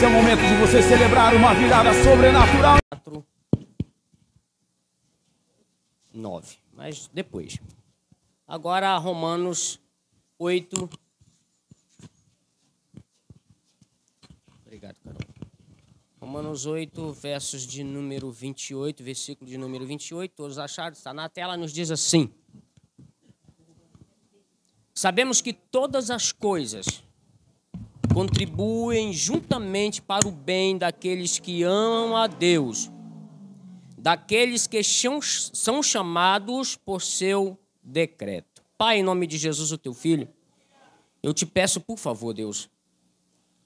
Esse é o momento de você celebrar uma virada sobrenatural. 4, 9, mas depois. Agora Romanos 8. Obrigado, Carol. Romanos 8, versos de número 28, versículo de número 28, todos acharam, está na tela, nos diz assim: sabemos que todas as coisas contribuem juntamente para o bem daqueles que amam a Deus, daqueles que são chamados por seu decreto. Pai, em nome de Jesus, o teu filho, eu te peço, por favor, Deus,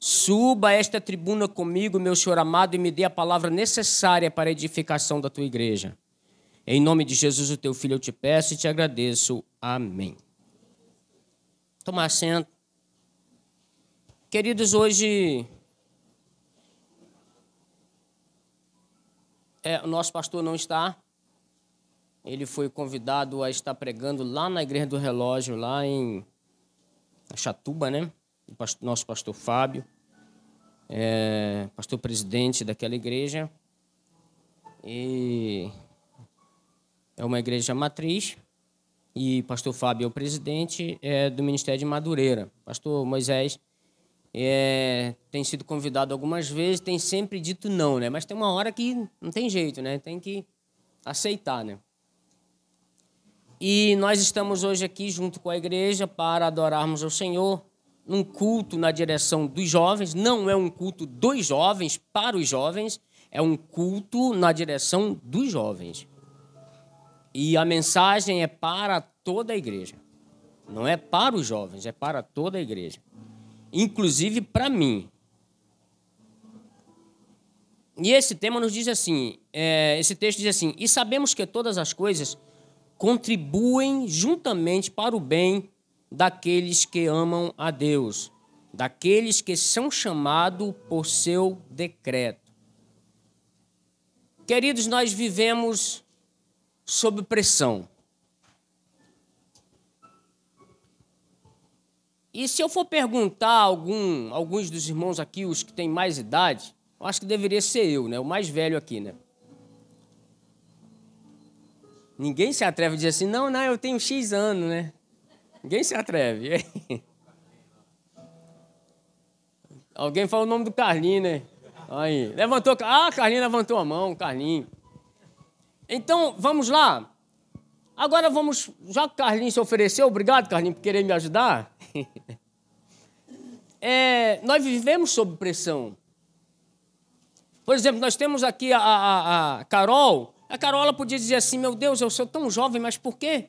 suba a esta tribuna comigo, meu Senhor amado, e me dê a palavra necessária para a edificação da tua igreja. Em nome de Jesus, o teu filho, eu te peço e te agradeço. Amém. Tomar assento. Queridos, hoje o nosso pastor não está. Ele foi convidado a estar pregando lá na Igreja do Relógio, lá em Chatuba, né? Nosso pastor Fábio, pastor presidente daquela igreja. E é uma igreja matriz. E pastor Fábio é o presidente do Ministério de Madureira. Pastor Moisés tem sido convidado algumas vezes, tem sempre dito não, né? Mas tem uma hora que não tem jeito, né? Tem que aceitar, né? E nós estamos hoje aqui junto com a igreja para adorarmos ao Senhor num culto na direção dos jovens. Não é um culto dos jovens, para os jovens, é um culto na direção dos jovens. E a mensagem é para toda a igreja. Não é para os jovens, é para toda a igreja. Inclusive para mim. E esse tema nos diz assim, esse texto diz assim: e sabemos que todas as coisas contribuem juntamente para o bem daqueles que amam a Deus, daqueles que são chamados por seu decreto. Queridos, nós vivemos sob pressão. E se eu for perguntar a alguns dos irmãos aqui, os que têm mais idade, eu acho que deveria ser eu, né? O mais velho aqui, né? Ninguém se atreve a dizer assim, não, eu tenho X anos, né? Ninguém se atreve. Alguém fala o nome do Carlinho, né? Aí, levantou. Ah, Carlinho levantou a mão, Carlinho. Então, vamos lá. Agora vamos, já que o Carlinho se ofereceu, obrigado, Carlinho, por querer me ajudar. Nós vivemos sob pressão. Por exemplo, nós temos aqui a Carol. A Carol ela podia dizer assim, meu Deus, eu sou tão jovem, mas por que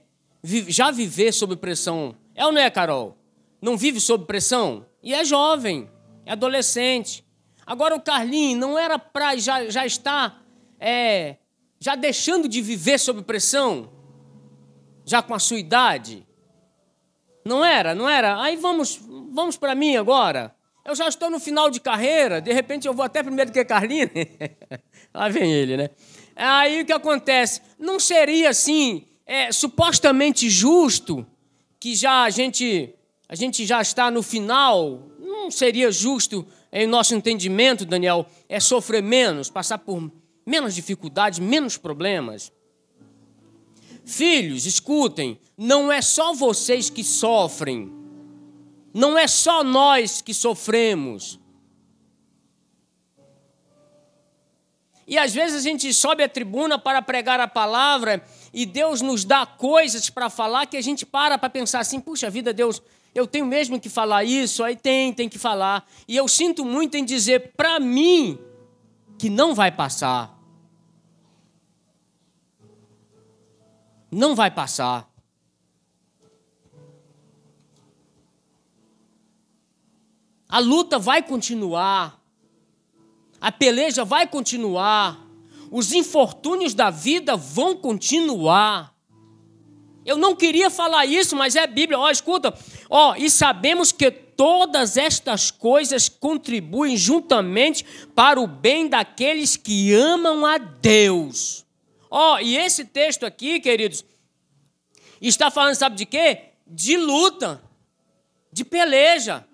já viver sob pressão? É ou não é, Carol? Não vive sob pressão? E é jovem, é adolescente. Agora o Carlinho não era para já estar já deixando de viver sob pressão? Já com a sua idade? Não era? Aí vamos para mim agora. Eu já estou no final de carreira, de repente eu vou até primeiro que Carlinho. Lá vem ele, né? Aí o que acontece? Não seria assim, supostamente justo, que já a gente já está no final? Não seria justo, em nosso entendimento, Daniel, sofrer menos, passar por menos dificuldades, menos problemas? Filhos, escutem, não é só vocês que sofrem, não é só nós que sofremos. E às vezes a gente sobe a tribuna para pregar a palavra e Deus nos dá coisas para falar que a gente para pensar assim, puxa vida, Deus, eu tenho mesmo que falar isso? Aí tem que falar. E eu sinto muito em dizer para mim que não vai passar. Não vai passar. A luta vai continuar. A peleja vai continuar. Os infortúnios da vida vão continuar. Eu não queria falar isso, mas é a Bíblia. Escuta. E sabemos que todas estas coisas contribuem juntamente para o bem daqueles que amam a Deus. E esse texto aqui, queridos, está falando, sabe de quê? De luta, de peleja,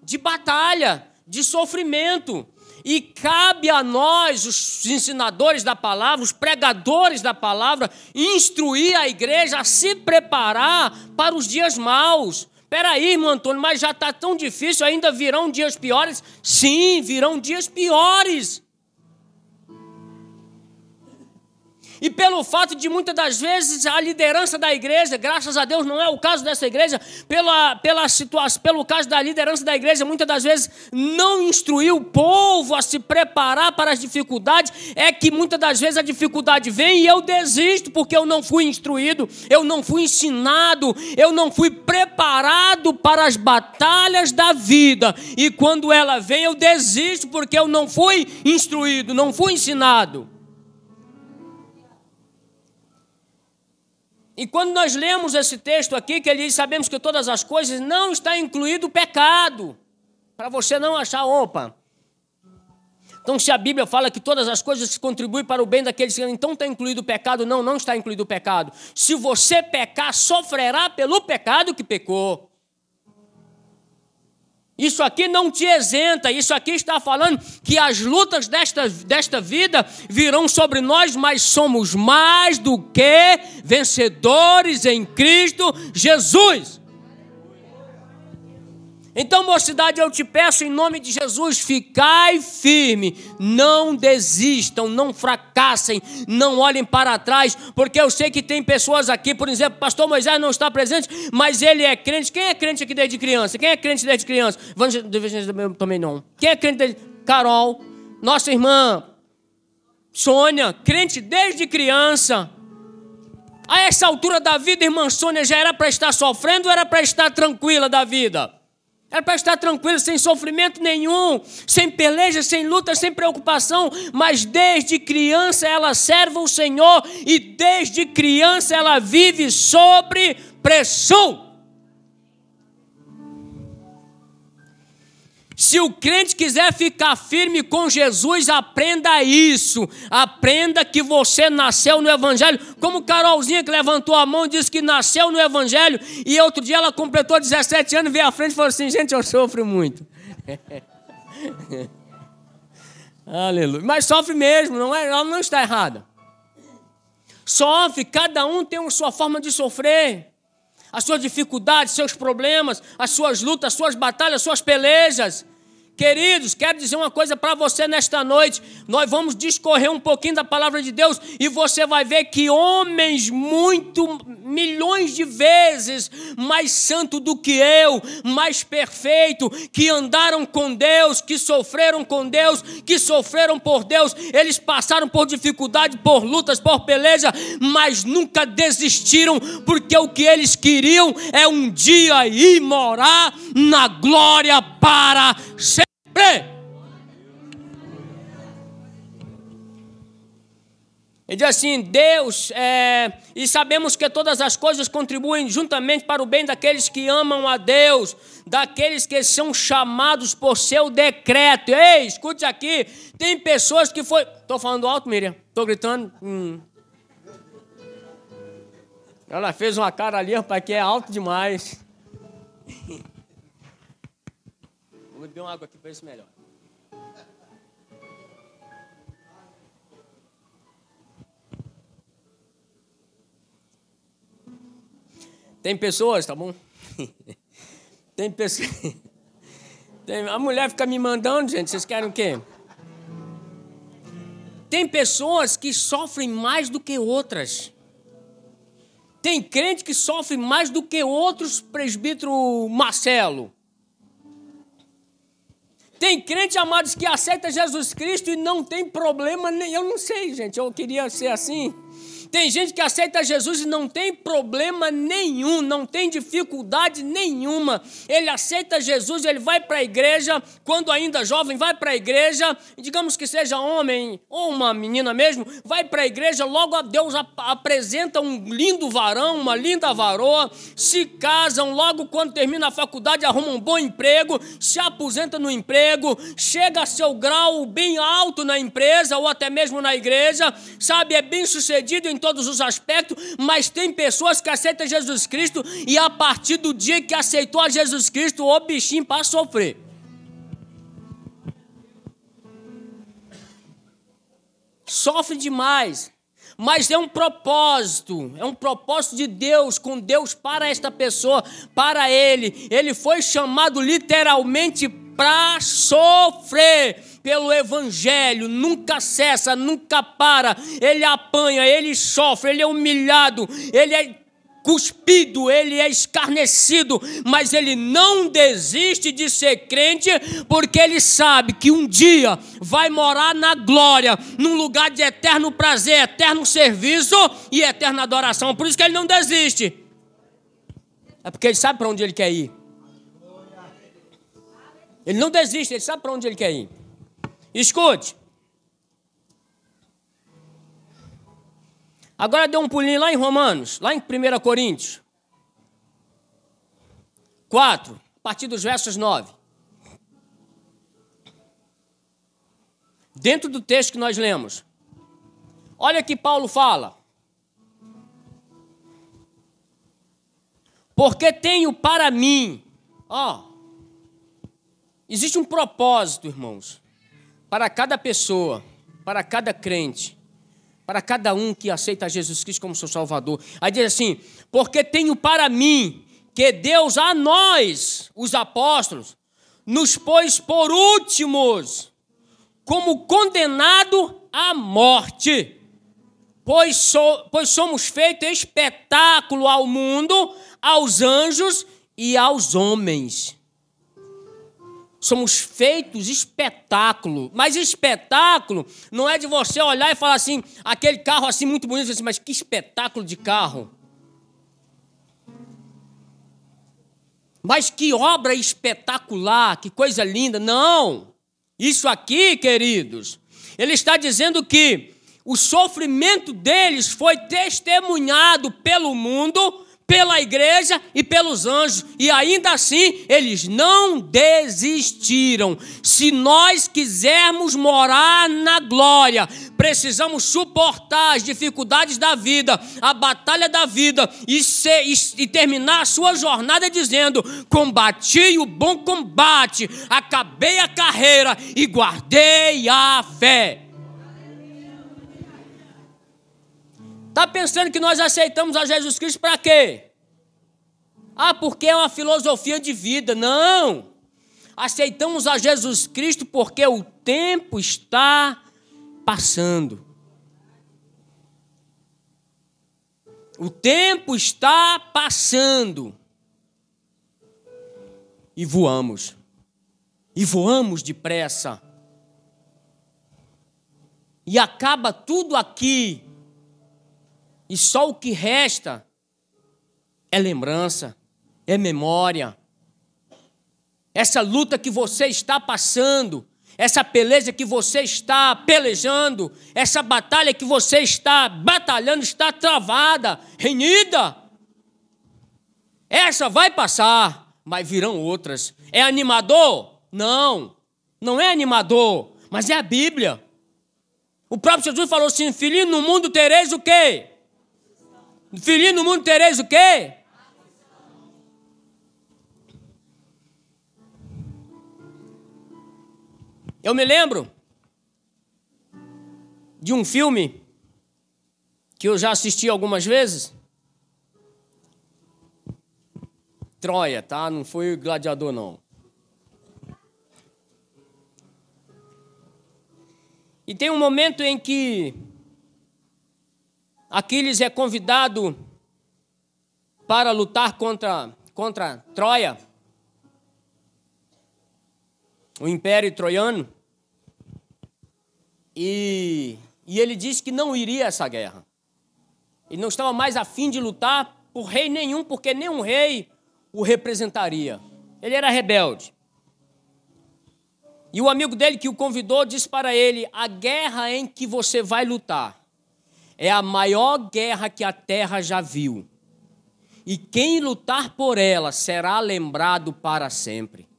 de batalha, de sofrimento. E cabe a nós, os ensinadores da palavra, os pregadores da palavra, instruir a igreja a se preparar para os dias maus. Espera aí, irmão Antônio, mas já está tão difícil, ainda virão dias piores? Sim, virão dias piores. E pelo fato de muitas das vezes a liderança da igreja, graças a Deus não é o caso dessa igreja, pelo caso da liderança da igreja, muitas das vezes não instruir o povo a se preparar para as dificuldades, é que muitas das vezes a dificuldade vem e eu desisto porque eu não fui instruído, eu não fui ensinado, eu não fui preparado para as batalhas da vida. E quando ela vem eu desisto porque eu não fui instruído, não fui ensinado. E quando nós lemos esse texto aqui, que ele diz, sabemos que todas as coisas, não está incluído o pecado. Para você não achar, opa. Então, se a Bíblia fala que todas as coisas contribuem para o bem daqueles que então está incluído o pecado, não, não está incluído o pecado. Se você pecar, sofrerá pelo pecado que pecou. Isso aqui não te isenta, isso aqui está falando que as lutas desta vida virão sobre nós, mas somos mais do que vencedores em Cristo Jesus. Então, mocidade, eu te peço em nome de Jesus, ficai firme, não desistam, não fracassem, não olhem para trás, porque eu sei que tem pessoas aqui, por exemplo, pastor Moisés não está presente, mas ele é crente. Quem é crente aqui desde criança? Quem é crente desde criança? Também não. Quem é crente desde... Carol, nossa irmã Sônia, crente desde criança. A essa altura da vida, irmã Sônia, já era para estar sofrendo ou era para estar tranquila da vida? Era para estar tranquilo, sem sofrimento nenhum, sem peleja, sem luta, sem preocupação. Mas desde criança ela serve o Senhor e desde criança ela vive sobre pressão. Se o crente quiser ficar firme com Jesus, aprenda isso. Aprenda que você nasceu no Evangelho. Como Carolzinha, que levantou a mão e disse que nasceu no Evangelho. E outro dia ela completou 17 anos, veio à frente e falou assim, gente, eu sofro muito. Aleluia. Mas sofre mesmo, não é? Ela não está errada. Sofre, cada um tem a sua forma de sofrer. As suas dificuldades, seus problemas, as suas lutas, as suas batalhas, as suas pelejas. Queridos, quero dizer uma coisa para você nesta noite. Nós vamos discorrer um pouquinho da palavra de Deus e você vai ver que homens milhões de vezes mais santo do que eu, mais perfeito, que andaram com Deus, que sofreram com Deus, que sofreram por Deus, eles passaram por dificuldade, por lutas, por peleja, mas nunca desistiram, porque o que eles queriam é um dia ir morar na glória para sempre. Ele diz assim, Deus, e sabemos que todas as coisas contribuem juntamente para o bem daqueles que amam a Deus, daqueles que são chamados por seu decreto. Ei, escute aqui, tem pessoas que foi... Estou falando alto, Miriam? Estou gritando? Ela fez uma cara ali, rapaz, que é alto demais. Vou beber uma água aqui para isso melhor. Tem pessoas, tá bom? Tem pessoas... A mulher fica me mandando, gente, vocês querem o quê? Tem pessoas que sofrem mais do que outras. Tem crente que sofre mais do que outros, presbítero Marcelo. Tem crente, amados, que aceita Jesus Cristo e não tem problema nenhum. Eu não sei, gente, eu queria ser assim. Tem gente que aceita Jesus e não tem problema nenhum, não tem dificuldade nenhuma. Ele aceita Jesus, ele vai para a igreja, quando ainda jovem, vai para a igreja, digamos que seja homem ou uma menina mesmo, vai para a igreja, logo a Deus apresenta um lindo varão, uma linda varoa, se casam, logo quando termina a faculdade, arruma um bom emprego, se aposenta no emprego, chega a seu grau bem alto na empresa ou até mesmo na igreja, sabe, é bem sucedido em todos os aspectos, mas tem pessoas que aceitam Jesus Cristo e a partir do dia que aceitou a Jesus Cristo, o bichinho para sofrer. sofre demais. Mas é um propósito de Deus, com Deus para esta pessoa, para ele. Ele foi chamado literalmente para sofrer pelo Evangelho, nunca cessa, nunca para. Ele apanha, ele sofre, ele é humilhado, ele é cuspido, ele é escarnecido, mas ele não desiste de ser crente, porque ele sabe que um dia vai morar na glória, num lugar de eterno prazer, eterno serviço e eterna adoração. Por isso que ele não desiste. É porque ele sabe para onde ele quer ir. Ele não desiste, ele sabe para onde ele quer ir. Escute. Agora dê um pulinho lá em Romanos, lá em 1 Coríntios 4, a partir dos versos 9. Dentro do texto que nós lemos. Olha que Paulo fala. Porque tenho para mim, existe um propósito, irmãos, para cada pessoa, para cada crente, para cada um que aceita Jesus Cristo como seu Salvador. Aí diz assim, porque tenho para mim que Deus a nós, os apóstolos, nos pôs por últimos, como condenado à morte, pois somos feitos espetáculo ao mundo, aos anjos e aos homens. Somos feitos espetáculo. Mas espetáculo não é de você olhar e falar assim, aquele carro assim muito bonito, assim, mas que espetáculo de carro. Mas que obra espetacular, que coisa linda. Não. Isso aqui, queridos, ele está dizendo que o sofrimento deles foi testemunhado pelo mundo, pela igreja e pelos anjos, e ainda assim eles não desistiram. Se nós quisermos morar na glória, precisamos suportar as dificuldades da vida, a batalha da vida, e terminar a sua jornada dizendo, combati o bom combate, acabei a carreira e guardei a fé. Está pensando que nós aceitamos a Jesus Cristo para quê? Porque é uma filosofia de vida. Não! Aceitamos a Jesus Cristo porque o tempo está passando. O tempo está passando. E voamos. E voamos depressa. E acaba tudo aqui. E só o que resta é lembrança, é memória. Essa luta que você está passando, essa peleja que você está pelejando, essa batalha que você está batalhando, está travada, renhida. Essa vai passar, mas virão outras. É animador? Não, não é animador, mas é a Bíblia. O próprio Jesus falou assim, filhinho, no mundo tereis o quê? Filhinho, no mundo tereis o quê? Eu me lembro de um filme que eu já assisti algumas vezes. Troia, tá? Não foi o Gladiador, não. E tem um momento em que Aquiles é convidado para lutar contra Troia, o Império Troiano, e ele disse que não iria a essa guerra. Ele não estava mais a fim de lutar por rei nenhum, porque nenhum rei o representaria. Ele era rebelde. E o amigo dele que o convidou disse para ele, a guerra em que você vai lutar é a maior guerra que a terra já viu. E quem lutar por ela será lembrado para sempre.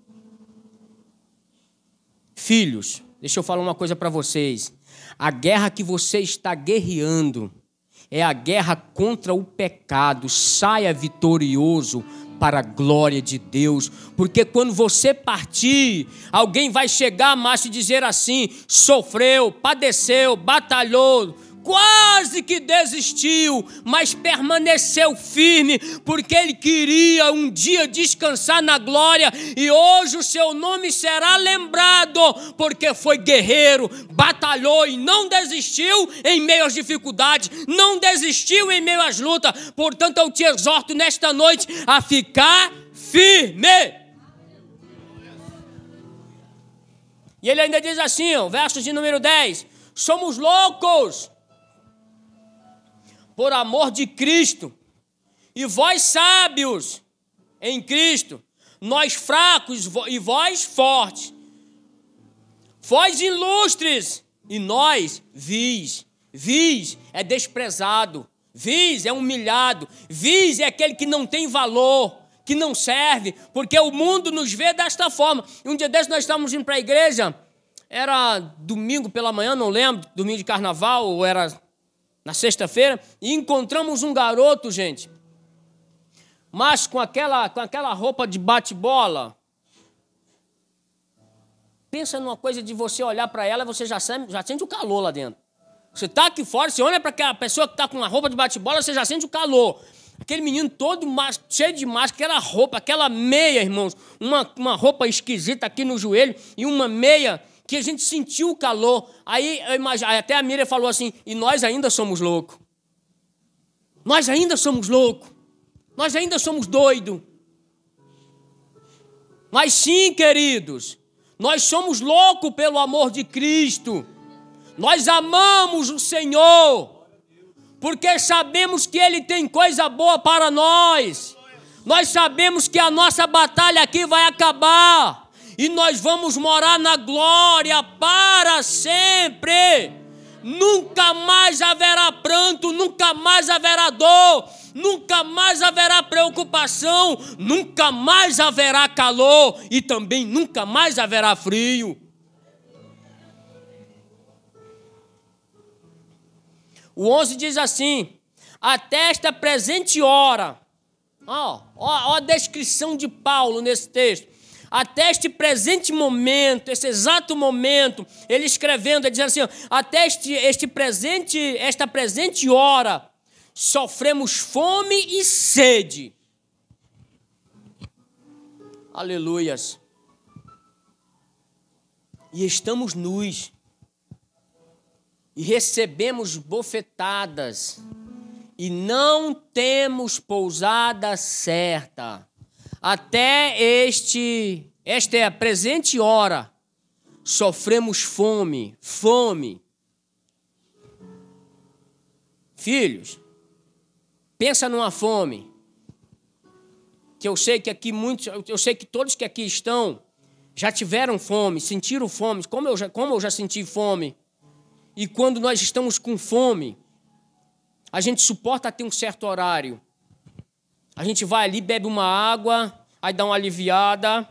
Filhos, deixa eu falar uma coisa para vocês. A guerra que você está guerreando é a guerra contra o pecado. Saia vitorioso para a glória de Deus, porque quando você partir, alguém vai chegar mais e dizer assim: sofreu, padeceu, batalhou, quase que desistiu, mas permaneceu firme, porque ele queria um dia descansar na glória, e hoje o seu nome será lembrado, porque foi guerreiro, batalhou e não desistiu em meio às dificuldades, não desistiu em meio às lutas. Portanto, eu te exorto nesta noite a ficar firme. E ele ainda diz assim, ó, verso de número 10, somos loucos por amor de Cristo, e vós sábios em Cristo, nós fracos e vós fortes, vós ilustres e nós vis. Vis é desprezado, vis é humilhado, vis é aquele que não tem valor, que não serve, porque o mundo nos vê desta forma. E um dia desses nós estávamos indo para a igreja, era domingo pela manhã, não lembro, domingo de carnaval, ou era na sexta-feira, e encontramos um garoto, gente, mas com aquela roupa de bate-bola. Pensa numa coisa de você olhar para ela e você já sente o calor lá dentro. Você está aqui fora, você olha para aquela pessoa que está com uma roupa de bate-bola, você já sente o calor. Aquele menino todo cheio de máscara, aquela roupa, aquela meia, irmãos, uma roupa esquisita aqui no joelho e uma meia que a gente sentiu o calor. Aí até a Miriam falou assim, e nós ainda somos loucos. Nós ainda somos loucos. Nós ainda somos doidos. Mas sim, queridos, nós somos loucos pelo amor de Cristo. Nós amamos o Senhor, porque sabemos que Ele tem coisa boa para nós. Nós sabemos que a nossa batalha aqui vai acabar. E nós vamos morar na glória para sempre. Nunca mais haverá pranto, nunca mais haverá dor, nunca mais haverá preocupação, nunca mais haverá calor e também nunca mais haverá frio. O 11 diz assim, até esta presente hora, ó a descrição de Paulo nesse texto. Até este presente momento, esse exato momento, ele escrevendo, ele dizendo assim, até esta presente hora, sofremos fome e sede. Aleluias. E estamos nus, e recebemos bofetadas, e não temos pousada certa. Até esta é a presente hora, sofremos fome. Filhos, pensa numa fome, que eu sei que aqui eu sei que todos que aqui estão já tiveram fome, sentiram fome, como eu já senti fome. E quando nós estamos com fome, a gente suporta ter um certo horário. A gente vai ali, bebe uma água, aí dá uma aliviada,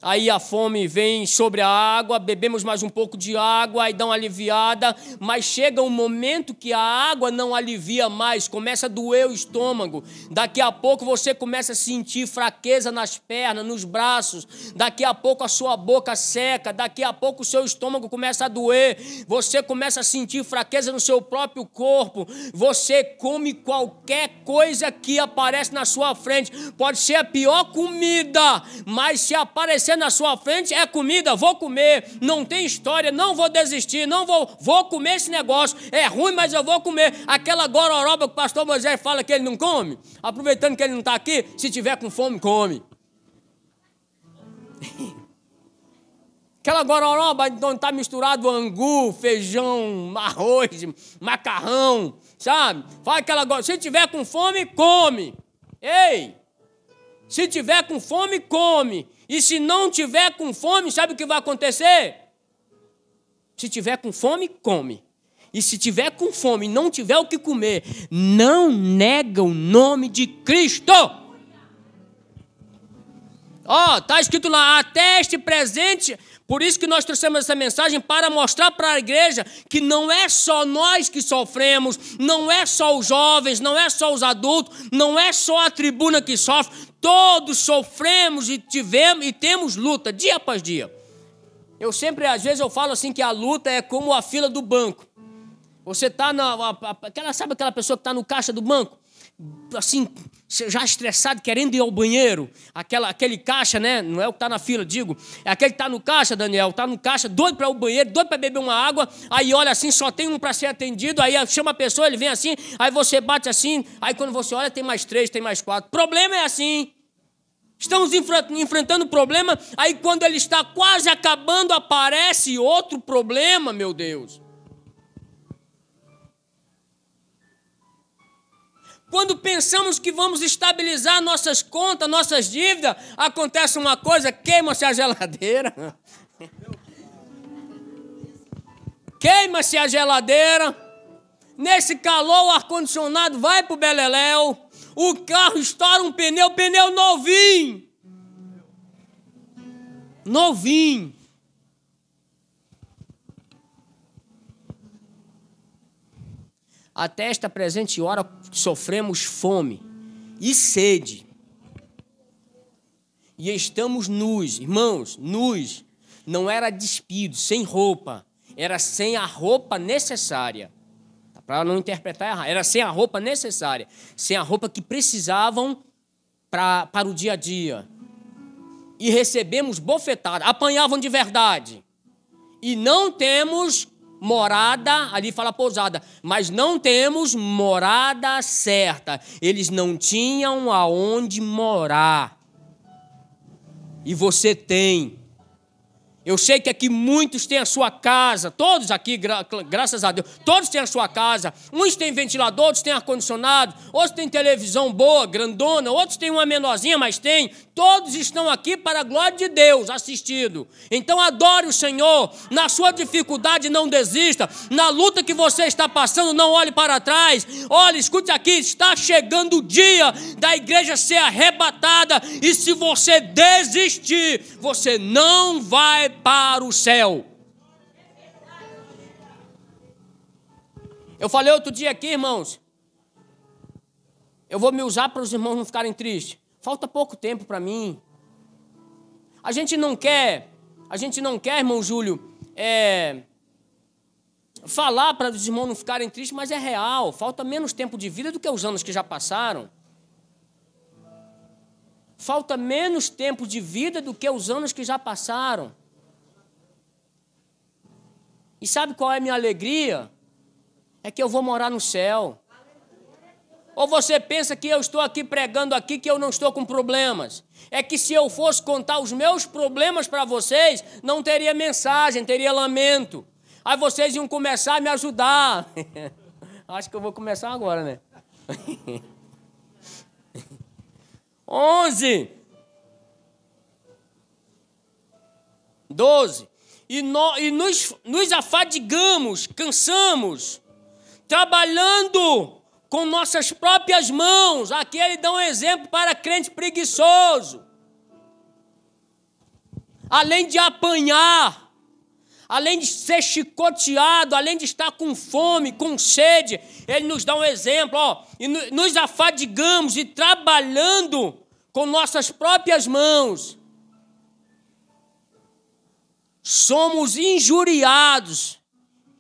aí a fome vem sobre a água, bebemos mais um pouco de água, aí dá uma aliviada, mas chega um momento que a água não alivia mais, começa a doer o estômago, daqui a pouco você começa a sentir fraqueza nas pernas, nos braços, daqui a pouco a sua boca seca, daqui a pouco o seu estômago começa a doer, você começa a sentir fraqueza no seu próprio corpo, você come qualquer coisa que aparece na sua frente, pode ser a pior comida, mas se aparecer na sua frente é comida, vou comer, não tem história, não vou desistir, vou comer esse negócio, é ruim, mas eu vou comer. Aquela gororoba que o pastor Moisés fala que ele não come, aproveitando que ele não está aqui, se tiver com fome, come. Aquela gororoba onde está misturado angu, feijão, arroz, macarrão, sabe? Fala aquela gororoba, se tiver com fome, come. Ei! Se tiver com fome, come. E se não tiver com fome, sabe o que vai acontecer? Se tiver com fome, come. E se tiver com fome e não tiver o que comer, não nega o nome de Cristo. Está escrito lá, até este presente. Por isso que nós trouxemos essa mensagem para mostrar para a igreja que não é só nós que sofremos, não é só os jovens, não é só os adultos, não é só a tribuna que sofre. Todos sofremos e temos luta dia após dia. Às vezes eu falo assim que a luta é como a fila do banco. Você está sabe aquela pessoa que está no caixa do banco? Assim, já estressado, querendo ir ao banheiro. Aquele caixa, né? Não é o que está na fila, digo. É aquele que está no caixa, Daniel. Está no caixa, doido para ir ao banheiro, doido para beber uma água. Aí olha assim, só tem um para ser atendido. Aí chama a pessoa, ele vem assim. Aí você bate assim. Aí quando você olha, tem mais 3, tem mais 4. Problema é assim. Estamos enfrentando problema. Aí quando ele está quase acabando, aparece outro problema, meu Deus. Quando pensamos que vamos estabilizar nossas contas, nossas dívidas, acontece uma coisa, queima-se a geladeira. Queima-se a geladeira. Nesse calor, o ar-condicionado vai para o beleléu. O carro estoura um pneu novinho. Novinho. Até esta presente hora sofremos fome e sede. E estamos nus, irmãos, nus. Não era despido, sem roupa. Era sem a roupa necessária. Para não interpretar errado. Era sem a roupa necessária. Sem a roupa que precisavam para o dia a dia. E recebemos bofetada. Apanhavam de verdade. E não temos morada, ali fala pousada, mas não temos morada certa. Eles não tinham aonde morar. E você tem. Eu sei que aqui muitos têm a sua casa, todos aqui, graças a Deus, todos têm a sua casa. Uns têm ventilador, outros têm ar-condicionado, outros têm televisão boa, grandona, outros têm uma menorzinha, mas tem. Todos estão aqui para a glória de Deus, assistindo. Então adore o Senhor, na sua dificuldade não desista, na luta que você está passando não olhe para trás. Olha, escute aqui, está chegando o dia da igreja ser arrebatada e se você desistir, você não vai para o céu. Eu falei outro dia aqui, irmãos, eu vou me usar para os irmãos não ficarem tristes. Falta pouco tempo para mim. A gente não quer, irmão Júlio, falar para os irmãos não ficarem tristes, mas é real. Falta menos tempo de vida do que os anos que já passaram. Falta menos tempo de vida do que os anos que já passaram. E sabe qual é a minha alegria? É que eu vou morar no céu. Ou você pensa que eu estou aqui pregando aqui que eu não estou com problemas? É que se eu fosse contar os meus problemas para vocês, não teria mensagem, teria lamento. Aí vocês iam começar a me ajudar. Acho que eu vou começar agora, né? 11. 12. E nos afadigamos, cansamos, trabalhando com nossas próprias mãos. Aqui ele dá um exemplo para crente preguiçoso. Além de apanhar, além de ser chicoteado, além de estar com fome, com sede, ele nos dá um exemplo, e nos afadigamos e trabalhando com nossas próprias mãos. Somos injuriados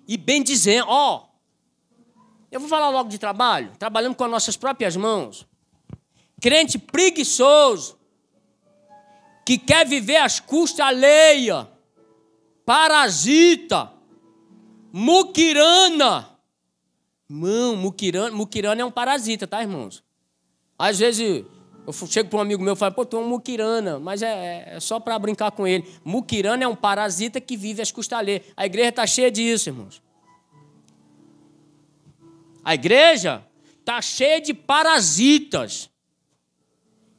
e bendizendo. Eu vou falar logo de trabalho, trabalhando com as nossas próprias mãos. Crente preguiçoso, que quer viver às custas alheias, parasita, muquirana. Irmão, muquirana é um parasita, tá, irmãos? Às vezes eu chego para um amigo meu e falo, tu é um muquirana, mas é só para brincar com ele. Muquirana é um parasita que vive às custas alheias. A igreja está cheia disso, irmãos. A igreja está cheia de parasitas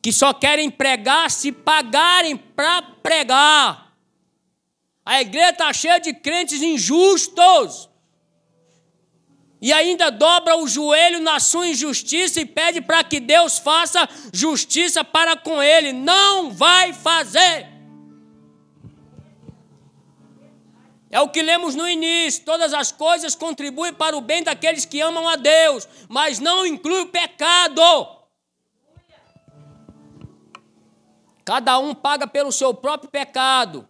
que só querem pregar se pagarem para pregar. A igreja está cheia de crentes injustos E ainda dobra o joelho na sua injustiça e pede para que Deus faça justiça para com ele. Não vai fazer. É o que lemos no início. Todas as coisas contribuem para o bem daqueles que amam a Deus, mas não inclui o pecado. Cada um paga pelo seu próprio pecado.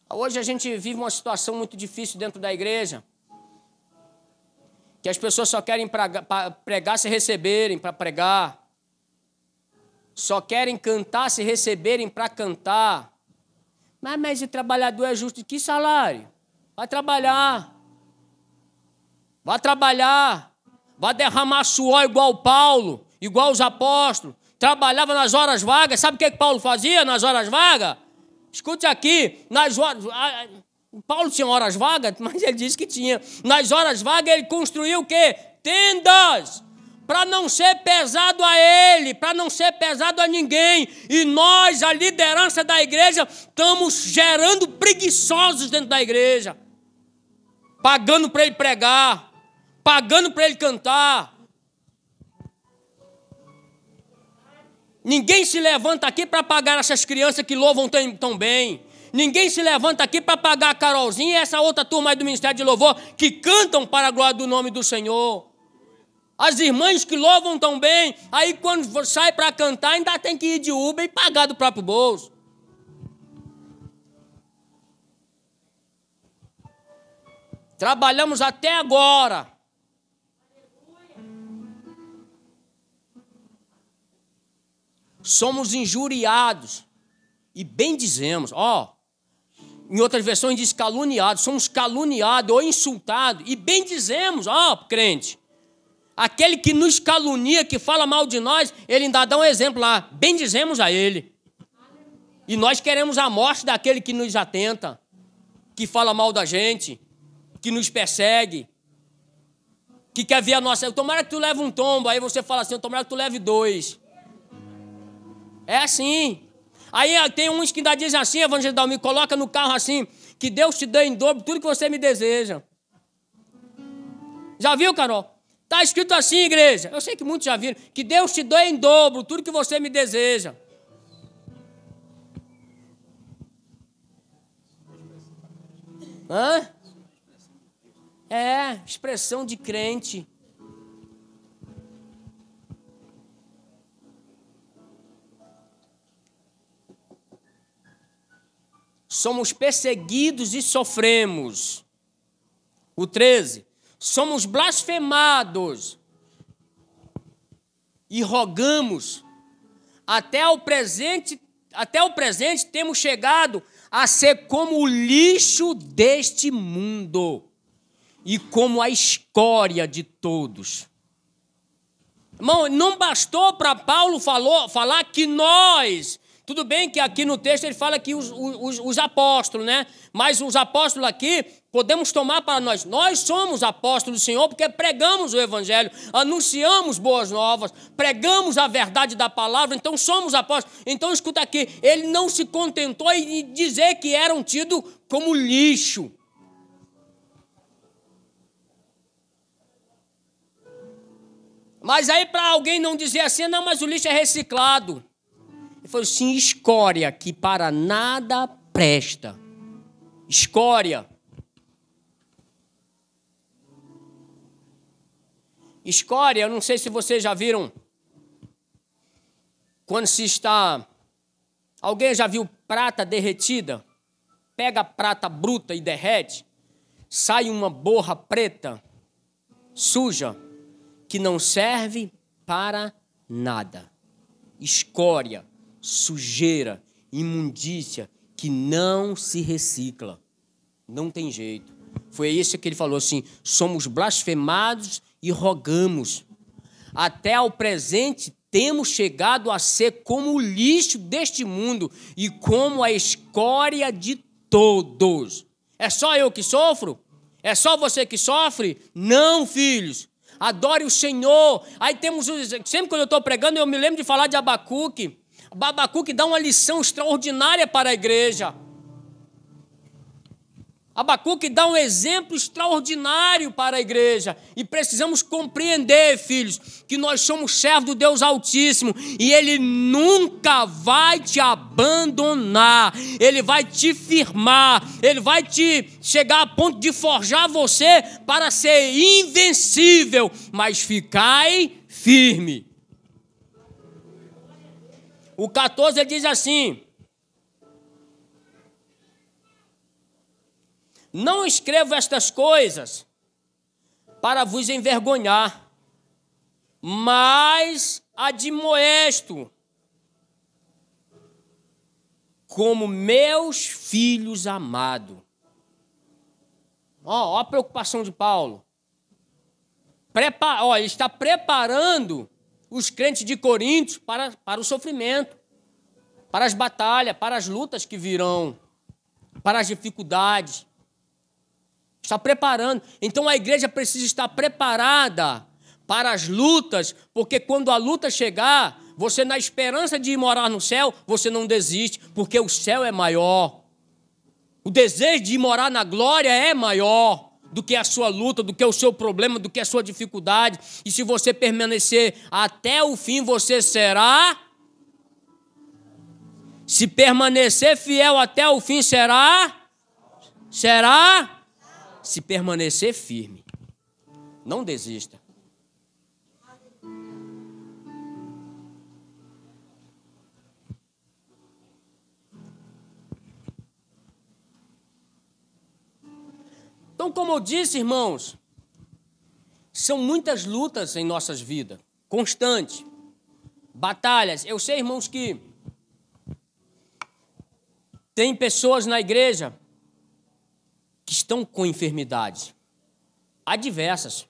Hoje a gente vive uma situação muito difícil dentro da igreja, que as pessoas só querem pregar se receberem para pregar, só querem cantar se receberem para cantar. Mas o trabalhador é justo de que salário? Vai trabalhar, vai derramar suor igual Paulo, igual os apóstolos, trabalhava nas horas vagas. Sabe o que Paulo fazia nas horas vagas? Escute aqui, Paulo tinha horas vagas, mas ele disse que tinha. Nas horas vagas ele construiu o quê? Tendas, para não ser pesado a ele, para não ser pesado a ninguém. E nós, a liderança da igreja, estamos gerando preguiçosos dentro da igreja, pagando para ele pregar, pagando para ele cantar. Ninguém se levanta aqui para pagar essas crianças que louvam tão bem. Ninguém se levanta aqui para pagar a Carolzinha e essa outra turma aí do Ministério de Louvor que cantam para a glória do nome do Senhor. As irmãs que louvam tão bem, aí quando sai para cantar ainda tem que ir de Uber e pagar do próprio bolso. Trabalhamos até agora. Somos injuriados e bendizemos. Em outras versões diz caluniados. Somos caluniados ou insultados e bendizemos. Crente, aquele que nos calunia, que fala mal de nós, ele ainda dá um exemplo lá. Bendizemos a ele. E nós queremos a morte daquele que nos atenta, que fala mal da gente, que nos persegue, que quer ver a nossa... Tomara que tu leve um tombo. Aí você fala assim, tomara que tu leve 2. É assim. Aí tem uns que ainda dizem assim, Evangelho Dalmir, coloca no carro assim, que Deus te dê em dobro tudo que você me deseja. Já viu, Carol? Está escrito assim, igreja. Eu sei que muitos já viram. Que Deus te dê em dobro tudo que você me deseja. Expressão de crente. Somos perseguidos e sofremos. O 13. Somos blasfemados e rogamos. Até o presente temos chegado a ser como o lixo deste mundo e como a escória de todos. Irmão, não bastou para Paulo falar que nós... Tudo bem que aqui no texto ele fala que os apóstolos, né? Mas os apóstolos aqui podemos tomar para nós. Nós somos apóstolos do Senhor porque pregamos o Evangelho, anunciamos boas novas, pregamos a verdade da palavra, então somos apóstolos. Então escuta aqui, ele não se contentou em dizer que eram tidos como lixo. Mas aí para alguém não dizer assim, não, mas o lixo é reciclado. Ele falou assim, escória que para nada presta. Escória. Escória, eu não sei se vocês já viram. Quando se está... Alguém já viu prata derretida? Pega a prata bruta e derrete. Sai uma borra preta, suja, que não serve para nada. Escória. Sujeira, imundícia, que não se recicla. Não tem jeito. Foi isso que ele falou assim, somos blasfemados e rogamos. Até ao presente temos chegado a ser como o lixo deste mundo e como a escória de todos. É só eu que sofro? É só você que sofre? Não, filhos. Adore o Senhor. Aí temos, sempre quando eu estou pregando, eu me lembro de falar de Abacuque. Abacuque dá uma lição extraordinária para a igreja. Abacuque dá um exemplo extraordinário para a igreja. E precisamos compreender, filhos, que nós somos servos do Deus Altíssimo. E Ele nunca vai te abandonar. Ele vai te firmar. Ele vai te chegar a ponto de forjar você para ser invencível. Mas ficai firme. O 14 ele diz assim: não escrevo estas coisas para vos envergonhar, mas admoesto como meus filhos amados. Ó a preocupação de Paulo. Ele está preparando os crentes de Corinto para o sofrimento, para as batalhas, para as lutas que virão, para as dificuldades. Está preparando. Então a igreja precisa estar preparada para as lutas, porque quando a luta chegar, você, na esperança de ir morar no céu, você não desiste, porque o céu é maior. O desejo de ir morar na glória é maior do que a sua luta, do que o seu problema, do que a sua dificuldade. E se você permanecer até o fim, você será. Se permanecer fiel até o fim, será. Se permanecer firme. Não desista. Então, como eu disse, irmãos, são muitas lutas em nossas vidas, constantes, batalhas. Eu sei, irmãos, que tem pessoas na igreja que estão com enfermidades. Há diversas.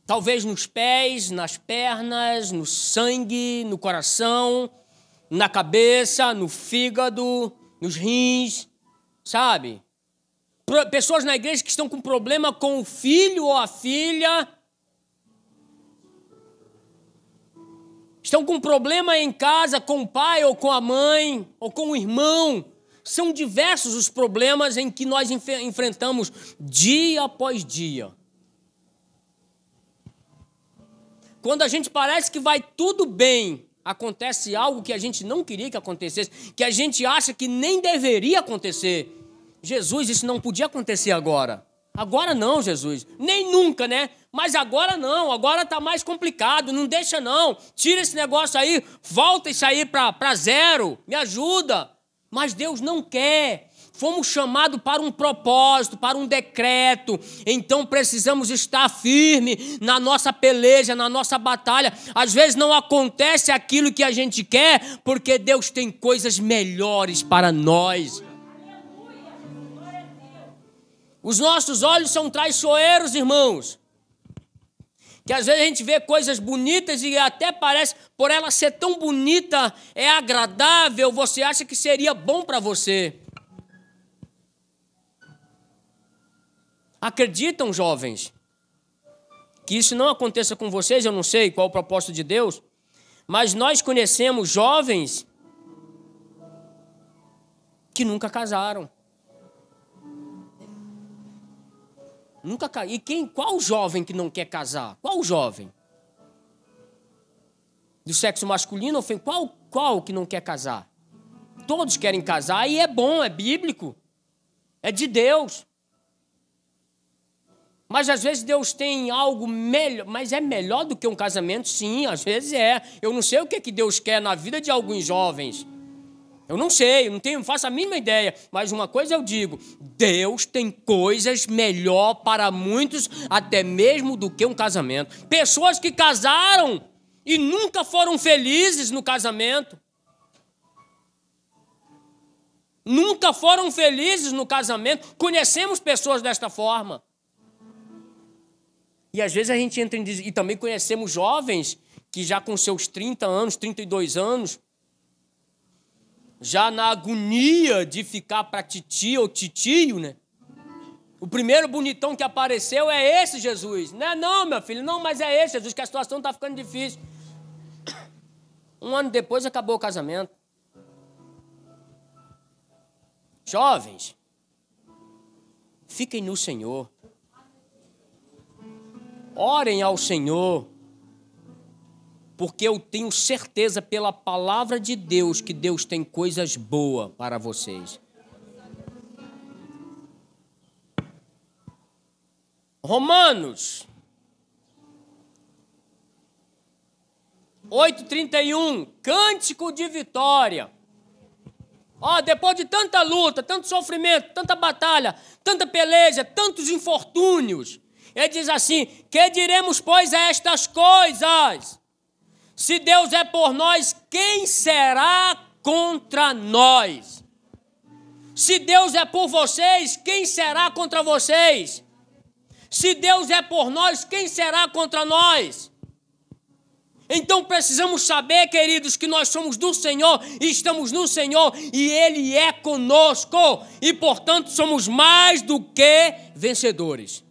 Talvez nos pés, nas pernas, no sangue, no coração, na cabeça, no fígado, nos rins, sabe? Pessoas na igreja que estão com problema com o filho ou a filha. Estão com problema em casa com o pai ou com a mãe ou com o irmão. São diversos os problemas em que nós enfrentamos dia após dia. Quando a gente parece que vai tudo bem, acontece algo que a gente não queria que acontecesse, que a gente acha que nem deveria acontecer. Jesus, isso não podia acontecer agora. Agora não, Jesus. Nem nunca, né? Mas agora não, agora está mais complicado, não deixa não. Tira esse negócio aí, volta isso aí para zero, me ajuda. Mas Deus não quer. Fomos chamados para um propósito, para um decreto. Então precisamos estar firmes na nossa peleja, na nossa batalha. Às vezes não acontece aquilo que a gente quer, porque Deus tem coisas melhores para nós. Os nossos olhos são traiçoeiros, irmãos. Que às vezes a gente vê coisas bonitas e até parece, por ela ser tão bonita, é agradável, você acha que seria bom para você. Acreditam, jovens, que isso não aconteça com vocês? Eu não sei qual é o propósito de Deus, mas nós conhecemos jovens que nunca casaram. Qual jovem que não quer casar? Qual jovem? Do sexo masculino ou feminino? Qual que não quer casar? Todos querem casar e é bom, é bíblico. É de Deus. Mas às vezes Deus tem algo melhor, mas é melhor do que um casamento? Sim, às vezes é. Eu não sei o que Deus quer na vida de alguns jovens. Eu não sei, não faço a mínima ideia, mas uma coisa eu digo, Deus tem coisas melhor para muitos, até mesmo do que um casamento. Pessoas que casaram e nunca foram felizes no casamento. Nunca foram felizes no casamento. Conhecemos pessoas desta forma. E às vezes a gente entra e também conhecemos jovens que já com seus 30 anos, 32 anos, já na agonia de ficar para titia ou titio, né? O primeiro bonitão que apareceu é esse Jesus. Não é não, meu filho, não, mas é esse Jesus, que a situação está ficando difícil. Um ano depois acabou o casamento. Jovens, fiquem no Senhor. Orem ao Senhor. Porque eu tenho certeza pela palavra de Deus que Deus tem coisas boas para vocês. Romanos 8:31, cântico de vitória. Depois de tanta luta, tanto sofrimento, tanta batalha, tanta peleja, tantos infortúnios, ele diz assim: que diremos, pois, a estas coisas? Se Deus é por nós, quem será contra nós? Se Deus é por vocês, quem será contra vocês? Se Deus é por nós, quem será contra nós? Então precisamos saber, queridos, que nós somos do Senhor e estamos no Senhor e Ele é conosco e, portanto, somos mais do que vencedores.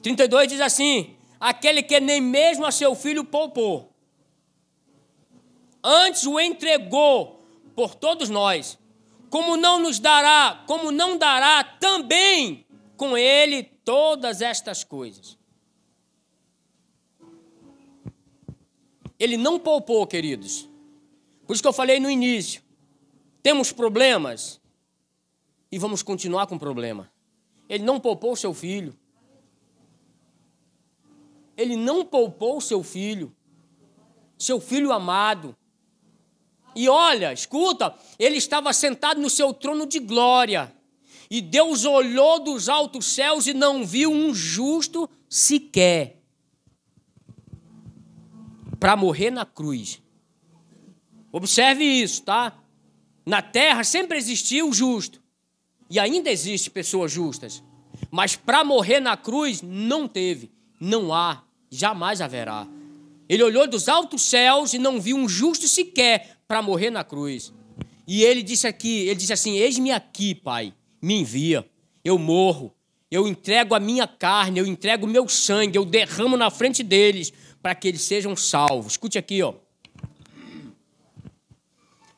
(32) 32 diz assim: aquele que nem mesmo a seu filho poupou, antes o entregou por todos nós, como não dará também com ele todas estas coisas. Ele não poupou, queridos. Por isso que eu falei no início. Temos problemas e vamos continuar com problema. Ele não poupou o seu filho. Ele não poupou o seu filho amado. E olha, escuta, ele estava sentado no seu trono de glória. E Deus olhou dos altos céus e não viu um justo sequer para morrer na cruz. Observe isso, tá? Na terra sempre existiu o justo. E ainda existe pessoas justas. Mas para morrer na cruz não teve, não há, jamais haverá. Ele olhou dos altos céus e não viu um justo sequer para morrer na cruz. E ele disse assim: eis-me aqui, Pai. Me envia, eu morro, eu entrego a minha carne, eu entrego o meu sangue, eu derramo na frente deles para que eles sejam salvos. Escute aqui, ó.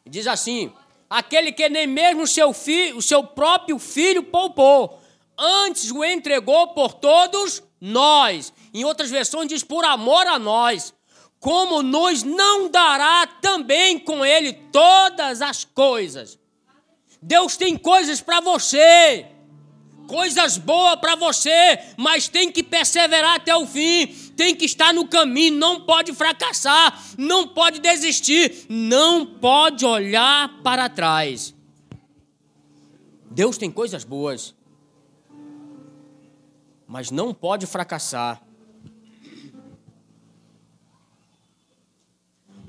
Diz assim: aquele que nem mesmo o seu próprio filho poupou, antes o entregou por todos nós. Em outras versões diz por amor a nós. Como nos não dará também com ele todas as coisas? Deus tem coisas para você, coisas boas para você, mas tem que perseverar até o fim, tem que estar no caminho, não pode fracassar, não pode desistir, não pode olhar para trás. Deus tem coisas boas, mas não pode fracassar.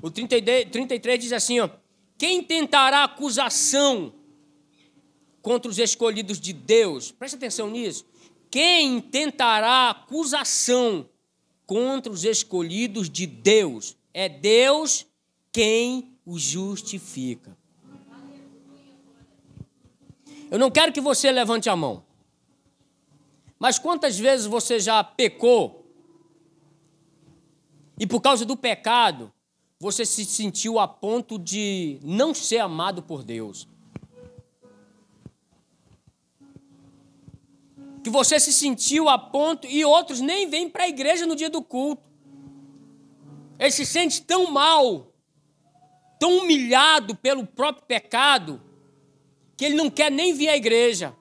O 33 diz assim, ó: quem tentará acusação contra os escolhidos de Deus? Presta atenção nisso. Quem tentará acusação contra os escolhidos de Deus? É Deus quem os justifica. Eu não quero que você levante a mão, mas quantas vezes você já pecou e por causa do pecado você se sentiu a ponto de não ser amado por Deus? Que você se sentiu a ponto, e outros nem vêm para a igreja no dia do culto. Ele se sente tão mal, tão humilhado pelo próprio pecado, que ele não quer nem vir à igreja.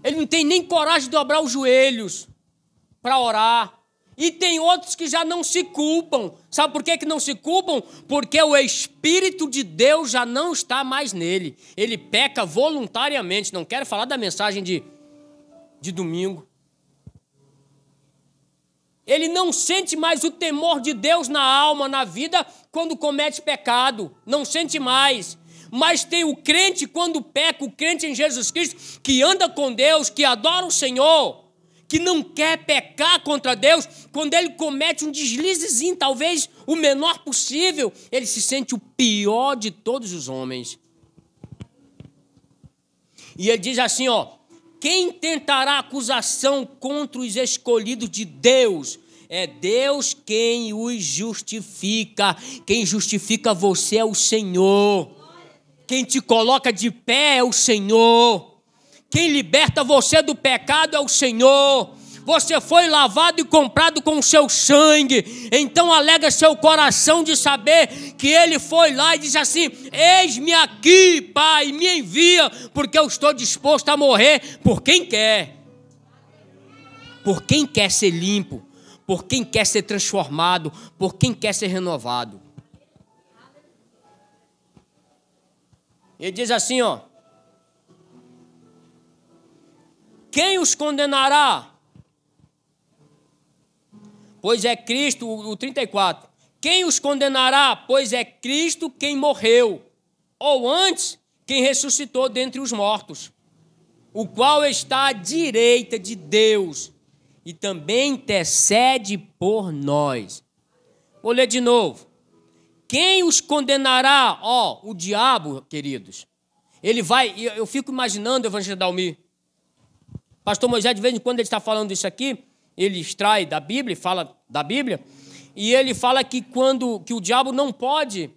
Ele não tem nem coragem de dobrar os joelhos para orar. E tem outros que já não se culpam. Sabe por que não se culpam? Porque o Espírito de Deus já não está mais nele. Ele peca voluntariamente. Não quero falar da mensagem de domingo. Ele não sente mais o temor de Deus na alma, na vida, quando comete pecado. Não sente mais. Mas tem o crente, quando peca, o crente em Jesus Cristo, que anda com Deus, que adora o Senhor, que não quer pecar contra Deus. Quando ele comete um deslizezinho, talvez o menor possível, ele se sente o pior de todos os homens. E ele diz assim, ó: Quem tentará acusação contra os escolhidos de Deus? É Deus quem os justifica. Quem justifica você é o Senhor. Quem te coloca de pé é o Senhor. Quem liberta você do pecado é o Senhor. Você foi lavado e comprado com o seu sangue. Então alega seu coração de saber que Ele foi lá e disse assim: eis-me aqui, Pai, me envia, porque eu estou disposto a morrer por quem quer. Por quem quer ser limpo, por quem quer ser transformado, por quem quer ser renovado. Ele diz assim, ó: quem os condenará? Pois é Cristo, o 34. Quem os condenará? Pois é Cristo quem morreu, ou antes, quem ressuscitou dentre os mortos, o qual está à direita de Deus e também intercede por nós. Vou ler de novo. Quem os condenará? Ó, o diabo, queridos. Ele vai, eu fico imaginando, Evangelho Dalmir, pastor Moisés, de vez em quando ele está falando isso aqui, ele extrai da Bíblia, fala da Bíblia, e ele fala que o diabo não pode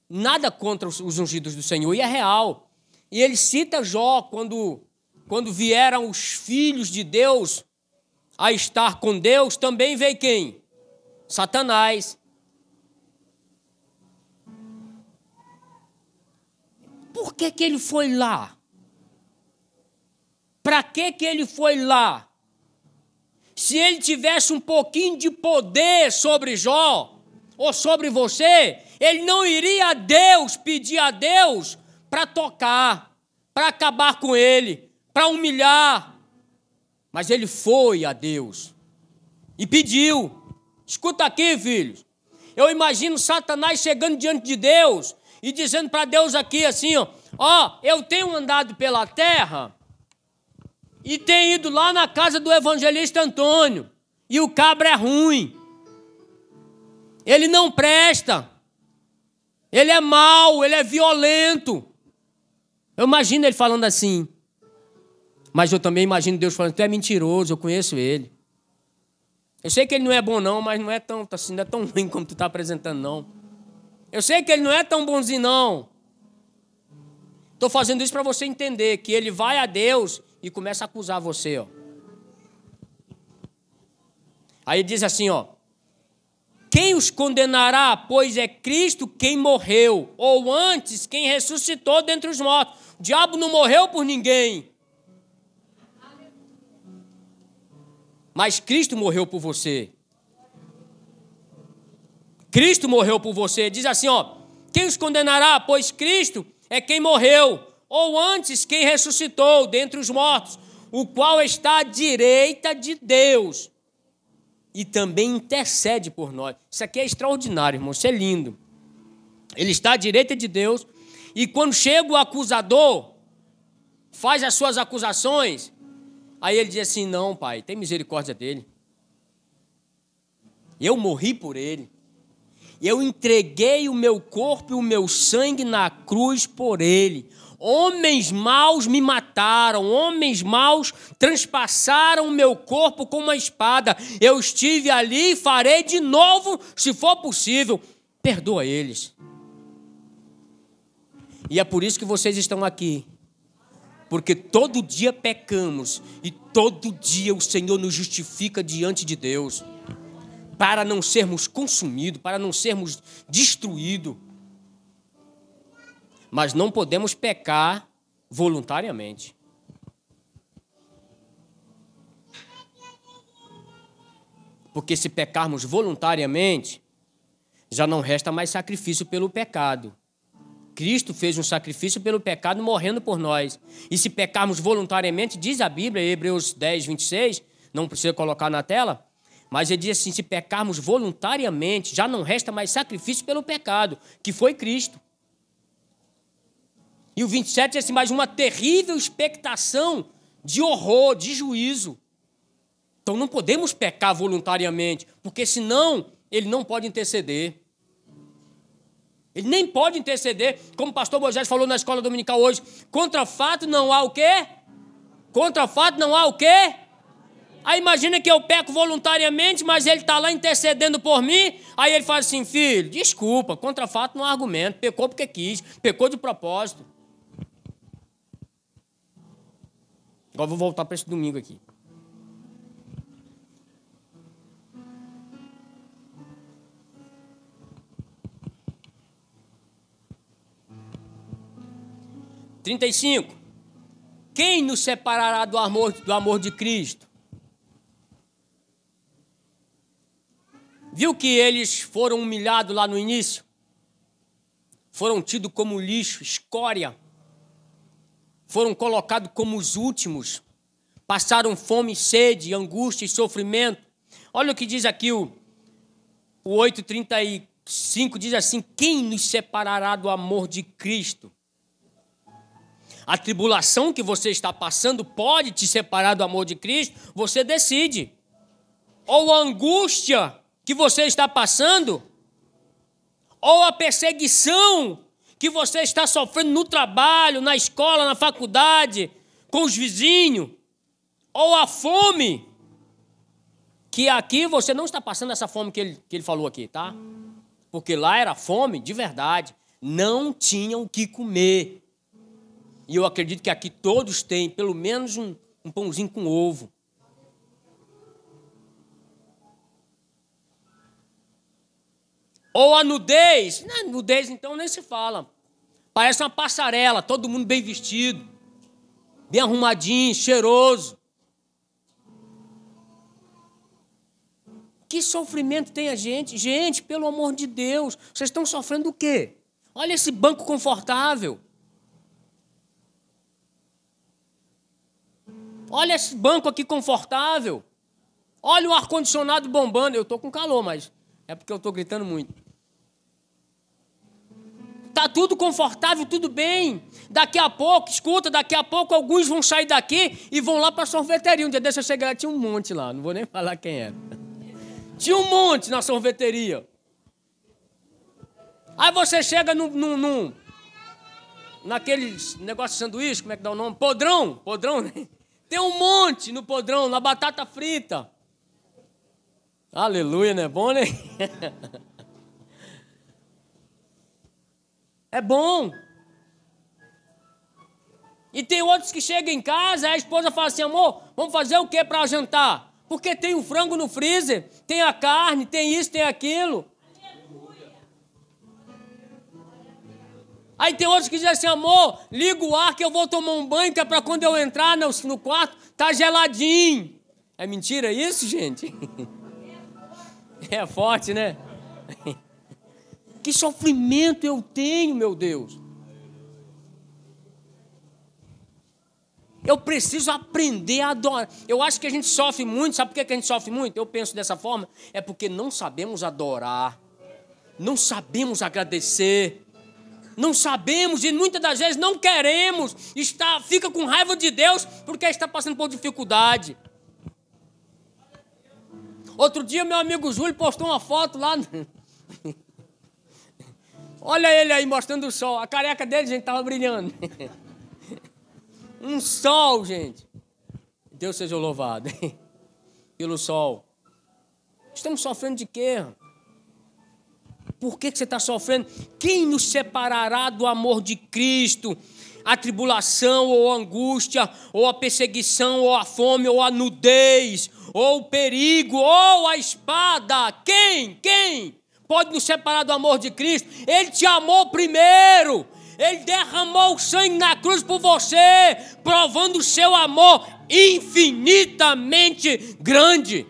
nada contra os ungidos do Senhor, e é real. E ele cita Jó, quando vieram os filhos de Deus a estar com Deus, também veio quem? Satanás. Por que ele foi lá? Para que ele foi lá? Se ele tivesse um pouquinho de poder sobre Jó, ou sobre você, ele não iria a Deus, pedir a Deus para tocar, para acabar com ele, para humilhar. Mas ele foi a Deus e pediu. Escuta aqui, filhos. Eu imagino Satanás chegando diante de Deus e dizendo para Deus aqui assim, ó, eu tenho andado pela terra e tenho ido lá na casa do evangelista Antônio, e o cabra é ruim. Ele não presta. Ele é mau, ele é violento. Eu imagino ele falando assim. Mas eu também imagino Deus falando: tu é mentiroso, eu conheço ele. Eu sei que ele não é bom não, mas não é tão ruim como tu está apresentando não. Eu sei que ele não é tão bonzinho não. Estou fazendo isso para você entender que ele vai a Deus e começa a acusar você, ó. Aí ele diz assim, ó: quem os condenará? Pois é Cristo quem morreu, ou antes, quem ressuscitou dentre os mortos. O diabo não morreu por ninguém. Mas Cristo morreu por você. Cristo morreu por você. Diz assim, ó: quem os condenará? Pois Cristo é quem morreu, ou antes, quem ressuscitou dentre os mortos, o qual está à direita de Deus e também intercede por nós. Isso aqui é extraordinário, irmão, isso é lindo. Ele está à direita de Deus, e quando chega o acusador, faz as suas acusações, aí ele diz assim: não, Pai, tem misericórdia dele. Eu morri por ele. Eu entreguei o meu corpo e o meu sangue na cruz por ele. Homens maus me mataram, homens maus transpassaram o meu corpo com uma espada. Eu estive ali e farei de novo, se for possível. Perdoa eles. E é por isso que vocês estão aqui. Porque todo dia pecamos e todo dia o Senhor nos justifica diante de Deus, para não sermos consumidos, para não sermos destruídos. Mas não podemos pecar voluntariamente. Porque se pecarmos voluntariamente, já não resta mais sacrifício pelo pecado. Cristo fez um sacrifício pelo pecado morrendo por nós. E se pecarmos voluntariamente, diz a Bíblia, Hebreus 10, 26, não precisa colocar na tela, mas ele diz assim: se pecarmos voluntariamente, já não resta mais sacrifício pelo pecado, que foi Cristo. E o 27 diz assim: mas uma terrível expectação de horror, de juízo. Então não podemos pecar voluntariamente, porque senão ele não pode interceder. Ele nem pode interceder, como o pastor Moisés falou na escola dominical hoje: contra fato não há o quê? Contra fato não há o quê? Aí imagina que eu peco voluntariamente, mas ele está lá intercedendo por mim. Aí ele fala assim, filho, desculpa, contra fato não há argumento. Pecou porque quis, pecou de propósito. Agora vou voltar para esse domingo aqui. (35) Quem nos separará do amor de Cristo? Viu que eles foram humilhados lá no início? Foram tidos como lixo, escória. Foram colocados como os últimos. Passaram fome, sede, angústia e sofrimento. Olha o que diz aqui o 8:35, diz assim, quem nos separará do amor de Cristo? A tribulação que você está passando pode te separar do amor de Cristo, você decide. Ou a angústia que você está passando, ou a perseguição que você está sofrendo no trabalho, na escola, na faculdade, com os vizinhos, ou a fome, que aqui você não está passando essa fome que ele falou aqui, tá? Porque lá era fome de verdade, não tinham o que comer. E eu acredito que aqui todos têm pelo menos um pãozinho com ovo. Ou a nudez. Não, nudez então nem se fala. Parece uma passarela, todo mundo bem vestido, bem arrumadinho, cheiroso. Que sofrimento tem a gente? Gente, pelo amor de Deus, vocês estão sofrendo o quê? Olha esse banco confortável. Olha esse banco aqui confortável. Olha o ar-condicionado bombando. Eu estou com calor, mas é porque eu estou gritando muito. Está tudo confortável, tudo bem. Daqui a pouco, escuta, daqui a pouco alguns vão sair daqui e vão lá para a sorveteria. Um dia desse eu cheguei lá, tinha um monte lá. Não vou nem falar quem era. Tinha um monte na sorveteria. Aí você chega naquele negócio de sanduíche, como é que dá o nome? Podrão, né? Tem um monte no podrão, na batata frita. Aleluia, não é bom, né? É bom. E tem outros que chegam em casa, a esposa fala assim, amor, vamos fazer o que para jantar? Porque tem o frango no freezer, tem a carne, tem isso, tem aquilo. Aí tem outros que dizem assim, amor, liga o ar que eu vou tomar um banho, que é para quando eu entrar no quarto, tá geladinho. É mentira isso, gente? É forte, né? Que sofrimento eu tenho, meu Deus. Eu preciso aprender a adorar. Eu acho que a gente sofre muito. Sabe por que a gente sofre muito? Eu penso dessa forma. É porque não sabemos adorar. Não sabemos agradecer. Não sabemos e muitas das vezes não queremos. Fica com raiva de Deus porque está passando por dificuldade. Outro dia meu amigo Júlio postou uma foto lá. Olha ele aí mostrando o sol. A careca dele, gente, estava brilhando. Um sol, gente. Deus seja louvado. Pelo sol. Estamos sofrendo de quê? Por que você está sofrendo? Quem nos separará do amor de Cristo? A tribulação, ou a angústia, ou a perseguição, ou a fome, ou a nudez, ou o perigo, ou a espada. Quem pode nos separar do amor de Cristo? Ele te amou primeiro. Ele derramou o sangue na cruz por você, provando o seu amor infinitamente grande.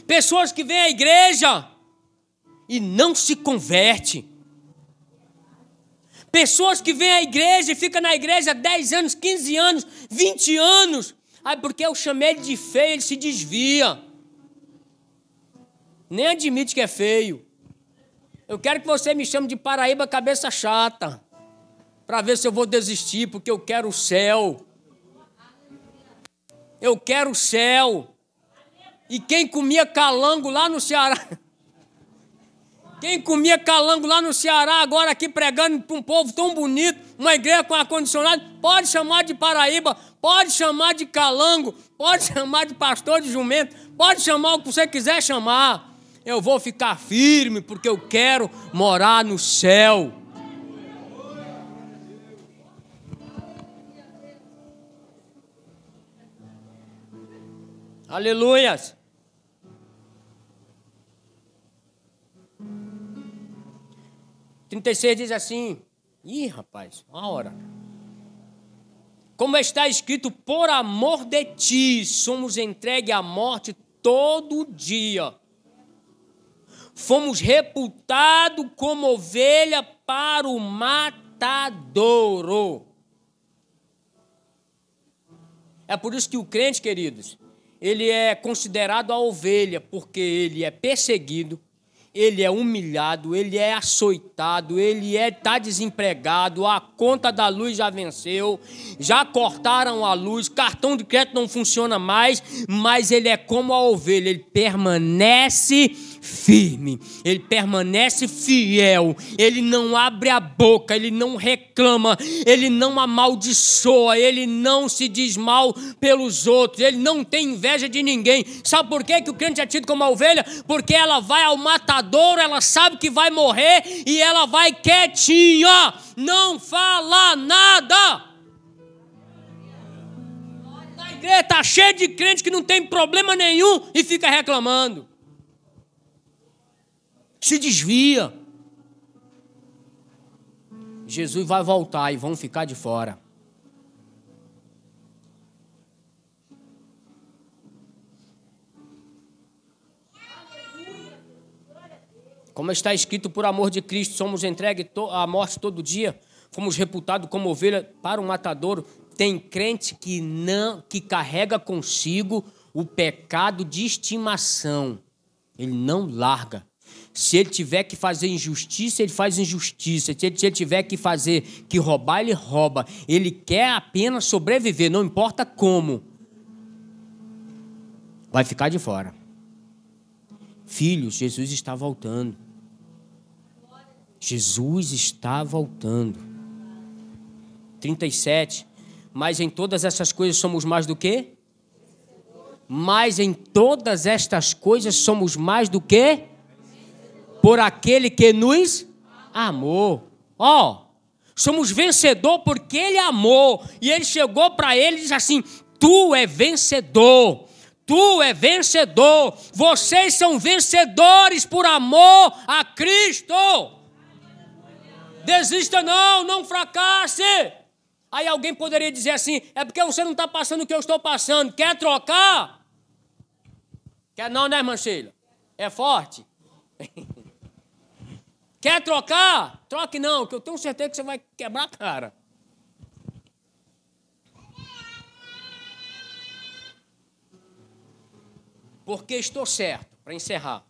Pessoas que vêm à igreja e não se convertem. Pessoas que vêm à igreja e ficam na igreja 10 anos, 15 anos, 20 anos. Aí porque eu chamei ele de feio, ele se desvia. Nem admite que é feio. Eu quero que você me chame de Paraíba cabeça chata. Para ver se eu vou desistir, porque eu quero o céu. Eu quero o céu. E quem comia calango lá no Ceará... Quem comia calango lá no Ceará, agora aqui pregando para um povo tão bonito, uma igreja com ar-condicionado, pode chamar de Paraíba, pode chamar de Calango, pode chamar de pastor de jumento, pode chamar o que você quiser chamar. Eu vou ficar firme porque eu quero morar no céu. Aleluias. O 36 diz assim, ih, rapaz, uma hora. Como está escrito, por amor de ti, somos entregues à morte todo dia. Fomos reputados como ovelha para o matadouro. É por isso que o crente, queridos, ele é considerado a ovelha, porque ele é perseguido, ele é humilhado, ele é açoitado, ele está desempregado, a conta da luz já venceu, já cortaram a luz, cartão de crédito não funciona mais, mas ele é como a ovelha, ele permanece firme, ele permanece fiel, ele não abre a boca, ele não reclama, ele não amaldiçoa, ele não se diz mal pelos outros, ele não tem inveja de ninguém. Sabe por quê que o crente é tido como a ovelha? Porque ela vai ao matadouro, ela sabe que vai morrer e ela vai quietinha, não fala nada. A igreja está cheia de crente que não tem problema nenhum e fica reclamando. Se desvia. Jesus vai voltar e vão ficar de fora. Como está escrito, por amor de Cristo, somos entregues à morte todo dia. Fomos reputados como ovelha para o matadouro. Tem crente que carrega consigo o pecado de estimação. Ele não larga. Se ele tiver que fazer injustiça, ele faz injustiça. Se ele tiver que roubar, ele rouba. Ele quer apenas sobreviver, não importa como. Vai ficar de fora. Filhos, Jesus está voltando. Jesus está voltando. 37. Mas em todas essas coisas somos mais do que? Mas em todas estas coisas somos mais do que? Por aquele que nos amou. Somos vencedor porque ele amou. E ele chegou para ele e disse assim, tu é vencedor. Tu é vencedor. Vocês são vencedores por amor a Cristo. Desista não fracasse. Aí alguém poderia dizer assim, é porque você não está passando o que eu estou passando. Quer trocar? Quer não, né, irmã Sheila? É forte? Quer trocar? Troque não, que eu tenho certeza que você vai quebrar a cara. Porque estou certo, para encerrar.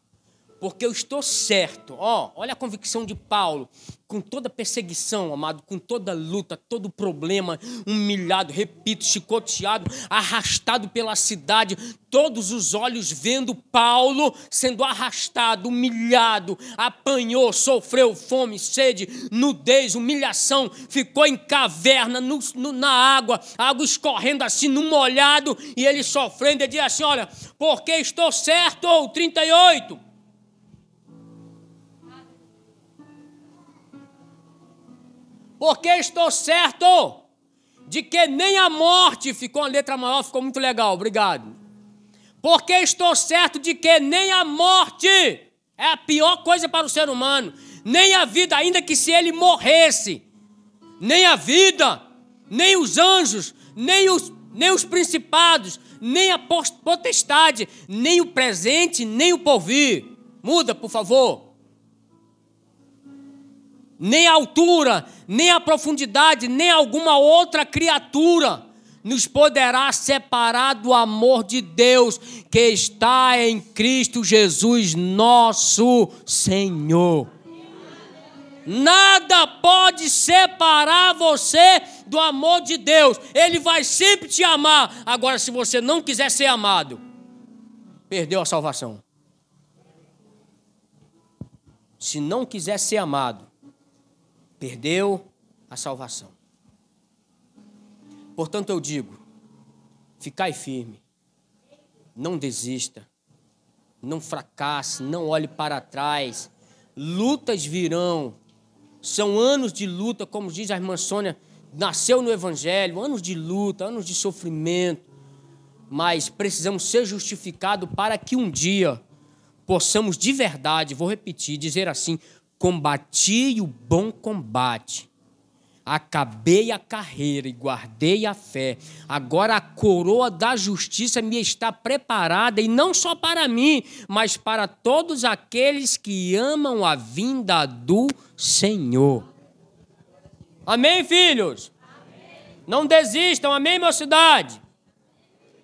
Porque eu estou certo. Olha a convicção de Paulo. Com toda perseguição, amado, com toda luta, todo problema, humilhado, repito, chicoteado, arrastado pela cidade, todos os olhos vendo Paulo sendo arrastado, humilhado, apanhou, sofreu fome, sede, nudez, humilhação, ficou em caverna, na água, a água escorrendo assim, no molhado, e ele sofrendo, ele diz assim, olha, porque estou certo, 38. Porque estou certo de que nem a morte, ficou uma letra maior, ficou muito legal, obrigado. Porque estou certo de que nem a morte é a pior coisa para o ser humano, nem a vida, ainda que se ele morresse, nem a vida, nem os anjos, nem os principados, nem a potestade, nem o presente, nem o porvir. Muda, por favor. Nem a altura, nem a profundidade, nem alguma outra criatura nos poderá separar do amor de Deus que está em Cristo Jesus, nosso Senhor. Nada pode separar você do amor de Deus. Ele vai sempre te amar. Agora, se você não quiser ser amado, perdeu a salvação. Se não quiser ser amado, perdeu a salvação. Portanto, eu digo, ficai firme, não desista, não fracasse, não olhe para trás. Lutas virão, são anos de luta, como diz a irmã Sônia, nasceu no Evangelho, anos de luta, anos de sofrimento, mas precisamos ser justificados para que um dia possamos de verdade, vou repetir, dizer assim, combati o bom combate, acabei a carreira e guardei a fé. Agora a coroa da justiça me está preparada, e não só para mim, mas para todos aqueles que amam a vinda do Senhor. Amém, filhos? Amém. Não desistam, amém, mocidade?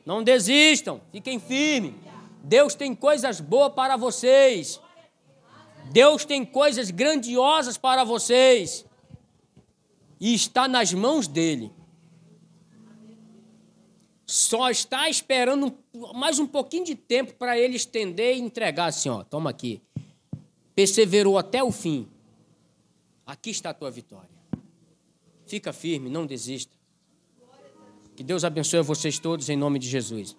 Não desistam, fiquem firmes. Deus tem coisas boas para vocês. Deus tem coisas grandiosas para vocês. E está nas mãos dele. Só está esperando mais um pouquinho de tempo para ele estender e entregar assim, ó, toma aqui. Perseverou até o fim. Aqui está a tua vitória. Fica firme, não desista. Que Deus abençoe vocês todos em nome de Jesus.